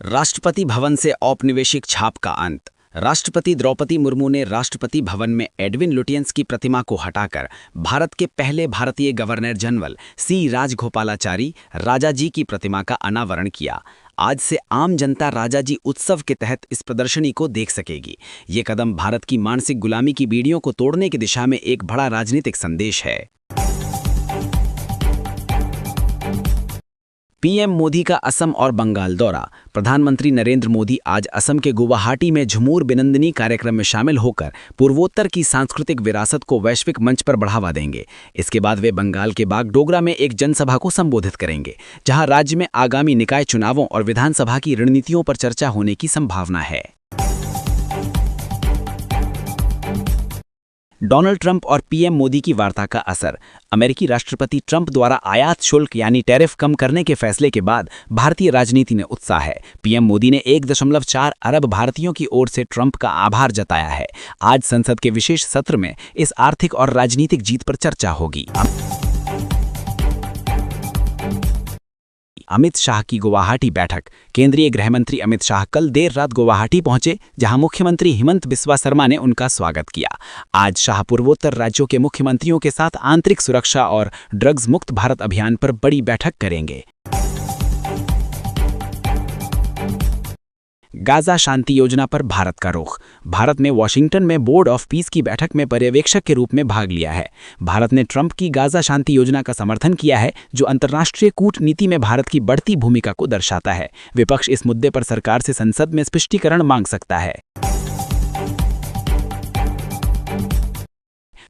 राष्ट्रपति भवन से औपनिवेशिक छाप का अंत। राष्ट्रपति द्रौपदी मुर्मू ने राष्ट्रपति भवन में एडविन लुटियंस की प्रतिमा को हटाकर भारत के पहले भारतीय गवर्नर जनरल सी राजगोपालाचारी राजाजी की प्रतिमा का अनावरण किया। आज से आम जनता राजाजी उत्सव के तहत इस प्रदर्शनी को देख सकेगी। ये कदम भारत की मानसिक गुलामी की बीड़ियों को तोड़ने की दिशा में एक बड़ा राजनीतिक संदेश है। पीएम मोदी का असम और बंगाल दौरा। प्रधानमंत्री नरेंद्र मोदी आज असम के गुवाहाटी में झुमूर बिनंदनी कार्यक्रम में शामिल होकर पूर्वोत्तर की सांस्कृतिक विरासत को वैश्विक मंच पर बढ़ावा देंगे। इसके बाद वे बंगाल के बागडोगरा में एक जनसभा को संबोधित करेंगे, जहां राज्य में आगामी निकाय चुनावों और विधानसभा की रणनीतियों पर चर्चा होने की संभावना है। डोनाल्ड ट्रंप और पीएम मोदी की वार्ता का असर। अमेरिकी राष्ट्रपति ट्रंप द्वारा आयात शुल्क यानी टैरिफ कम करने के फैसले के बाद भारतीय राजनीति में उत्साह है। पीएम मोदी ने 1.4 अरब भारतीयों की ओर से ट्रंप का आभार जताया है। आज संसद के विशेष सत्र में इस आर्थिक और राजनीतिक जीत पर चर्चा होगी। अमित शाह की गुवाहाटी बैठक। केंद्रीय गृह मंत्री अमित शाह कल देर रात गुवाहाटी पहुंचे, जहां मुख्यमंत्री हिमंत बिस्वा शर्मा ने उनका स्वागत किया। आज शाह पूर्वोत्तर राज्यों के मुख्यमंत्रियों के साथ आंतरिक सुरक्षा और ड्रग्स मुक्त भारत अभियान पर बड़ी बैठक करेंगे। गाजा शांति योजना पर भारत का रुख। भारत ने वॉशिंगटन में बोर्ड ऑफ पीस की बैठक में पर्यवेक्षक के रूप में भाग लिया है। भारत ने ट्रंप की गाजा शांति योजना का समर्थन किया है, जो अंतर्राष्ट्रीय कूटनीति में भारत की बढ़ती भूमिका को दर्शाता है। विपक्ष इस मुद्दे पर सरकार से संसद में स्पष्टीकरण मांग सकता है।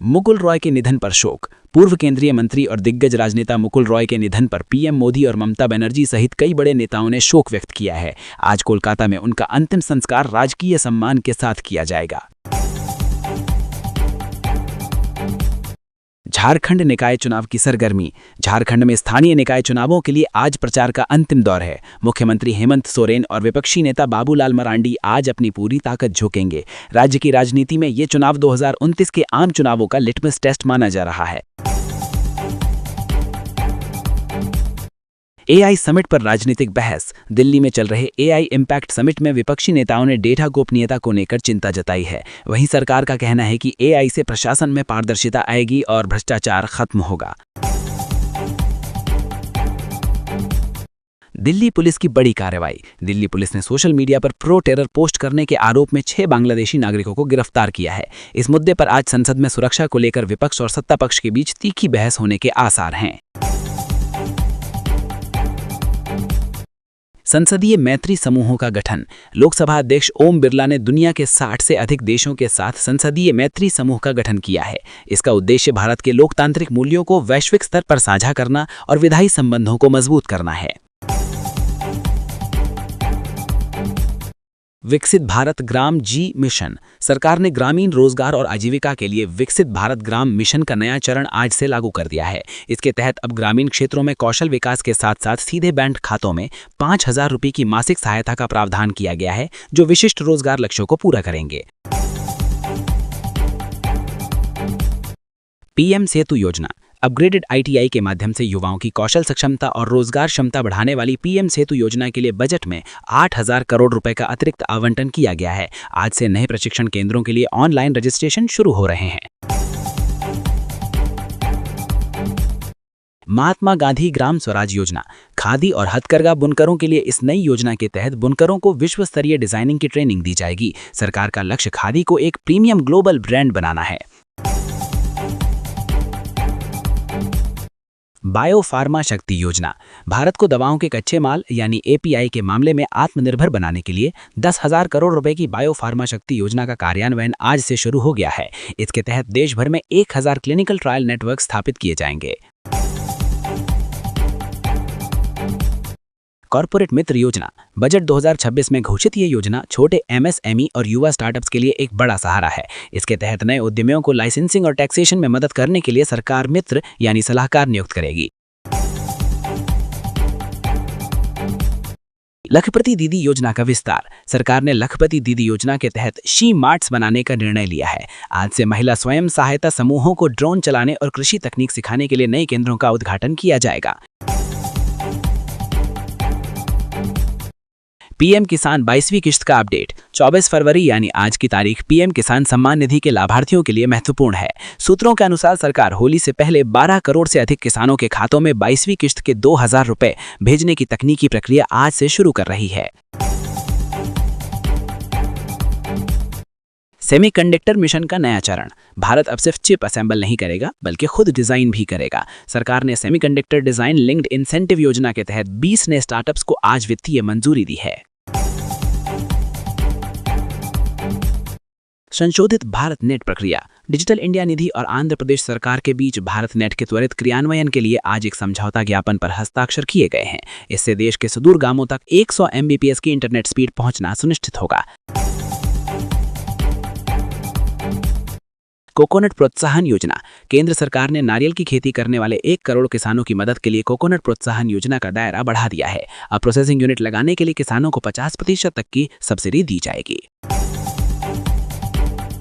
मुकुल रॉय के निधन पर शोक। पूर्व केंद्रीय मंत्री और दिग्गज राजनेता मुकुल रॉय के निधन पर पीएम मोदी और ममता बनर्जी सहित कई बड़े नेताओं ने शोक व्यक्त किया है। आज कोलकाता में उनका अंतिम संस्कार राजकीय सम्मान के साथ किया जाएगा। झारखंड निकाय चुनाव की सरगर्मी। झारखंड में स्थानीय निकाय चुनावों के लिए आज प्रचार का अंतिम दौर है। मुख्यमंत्री हेमंत सोरेन और विपक्षी नेता बाबूलाल मरांडी आज अपनी पूरी ताकत झोंकेंगे। राज्य की राजनीति में ये चुनाव 2029 के आम चुनावों का लिटमस टेस्ट माना जा रहा है। एआई समिट पर राजनीतिक बहस। दिल्ली में चल रहे एआई इम्पैक्ट समिट में विपक्षी नेताओं ने डेटा गोपनीयता को लेकर चिंता जताई है। वहीं सरकार का कहना है कि एआई से प्रशासन में पारदर्शिता आएगी और भ्रष्टाचार खत्म होगा। दिल्ली पुलिस की बड़ी कार्रवाई। दिल्ली पुलिस ने सोशल मीडिया पर प्रो टेरर पोस्ट करने के आरोप में 6 बांग्लादेशी नागरिकों को गिरफ्तार किया है। इस मुद्दे पर आज संसद में सुरक्षा को लेकर विपक्ष और सत्ता पक्ष के बीच तीखी बहस होने के आसार हैं। संसदीय मैत्री समूहों का गठन। लोकसभा अध्यक्ष ओम बिरला ने दुनिया के 60 से अधिक देशों के साथ संसदीय मैत्री समूह का गठन किया है। इसका उद्देश्य भारत के लोकतांत्रिक मूल्यों को वैश्विक स्तर पर साझा करना और विधायी संबंधों को मजबूत करना है। विकसित भारत ग्राम जी मिशन। सरकार ने ग्रामीण रोजगार और आजीविका के लिए विकसित भारत ग्राम मिशन का नया चरण आज से लागू कर दिया है। इसके तहत अब ग्रामीण क्षेत्रों में कौशल विकास के साथ साथ सीधे बैंक खातों में 5,000 रुपये की मासिक सहायता का प्रावधान किया गया है, जो विशिष्ट रोजगार लक्ष्यों को पूरा करेंगे। पीएम सेतु योजना। अपग्रेडेड आईटीआई के माध्यम से युवाओं की कौशल सक्षमता और रोजगार क्षमता बढ़ाने वाली पीएम सेतु योजना के लिए बजट में 8,000 करोड़ रुपए का अतिरिक्त आवंटन किया गया है। आज से नए प्रशिक्षण केंद्रों के लिए ऑनलाइन रजिस्ट्रेशन शुरू हो रहे हैं। महात्मा गांधी ग्राम स्वराज योजना। खादी और हथकरघा बुनकरों के लिए इस नई योजना के तहत बुनकरों को विश्व स्तरीय डिजाइनिंग की ट्रेनिंग दी जाएगी। सरकार का लक्ष्य खादी को एक प्रीमियम ग्लोबल ब्रांड बनाना है। बायोफार्मा शक्ति योजना। भारत को दवाओं के कच्चे माल यानी एपीआई के मामले में आत्मनिर्भर बनाने के लिए 10,000 करोड़ रुपए की बायोफार्मा शक्ति योजना का कार्यान्वयन आज से शुरू हो गया है। इसके तहत देश भर में 1,000 क्लिनिकल ट्रायल नेटवर्क स्थापित किए जाएंगे। कॉर्पोरेट मित्र योजना। बजट 2026 में घोषित ये योजना छोटे एमएसएमई और युवा स्टार्टअप्स के लिए एक बड़ा सहारा है। इसके तहत नए उद्यमियों को लाइसेंसिंग और टैक्सेशन में मदद करने के लिए सरकार मित्र यानी सलाहकार नियुक्त करेगी। लखपति दीदी योजना का विस्तार। सरकार ने लखपति दीदी योजना के तहत शी मार्ट्स बनाने का निर्णय लिया है। आज से महिला स्वयं सहायता समूहों को ड्रोन चलाने और कृषि तकनीक सिखाने के लिए नए केंद्रों का उद्घाटन किया जाएगा। पीएम किसान 22वीं किश्त का अपडेट 24 फरवरी यानी आज की तारीख पीएम किसान सम्मान निधि के लाभार्थियों के लिए महत्वपूर्ण है। सूत्रों के अनुसार सरकार होली से पहले 12 करोड़ से अधिक किसानों के खातों में 22वीं किश्त के 2000 रुपए भेजने की तकनीकी प्रक्रिया आज से शुरू कर रही है। सेमीकंडक्टर मिशन का नया चरण। भारत अब सिर्फ चिप असेंबल नहीं करेगा बल्कि खुद डिजाइन भी करेगा। सरकार ने सेमीकंडक्टर डिजाइन लिंक्ड इंसेंटिव योजना के तहत 20 नए स्टार्टअप्स को आज वित्तीय मंजूरी दी है। संशोधित भारत नेट प्रक्रिया। डिजिटल इंडिया निधि और आंध्र प्रदेश सरकार के बीच भारत नेट के त्वरित क्रियान्वयन के लिए आज एक समझौता ज्ञापन पर हस्ताक्षर किए गए हैं। इससे देश के सुदूर गांवों तक 100 MBPS की इंटरनेट स्पीड पहुंचना सुनिश्चित होगा। कोकोनट प्रोत्साहन योजना। केंद्र सरकार ने नारियल की खेती करने वाले 1 करोड़ किसानों की मदद के लिए कोकोनट प्रोत्साहन योजना का दायरा बढ़ा दिया है। अब प्रोसेसिंग यूनिट लगाने के लिए किसानों को 50% तक की सब्सिडी दी जाएगी।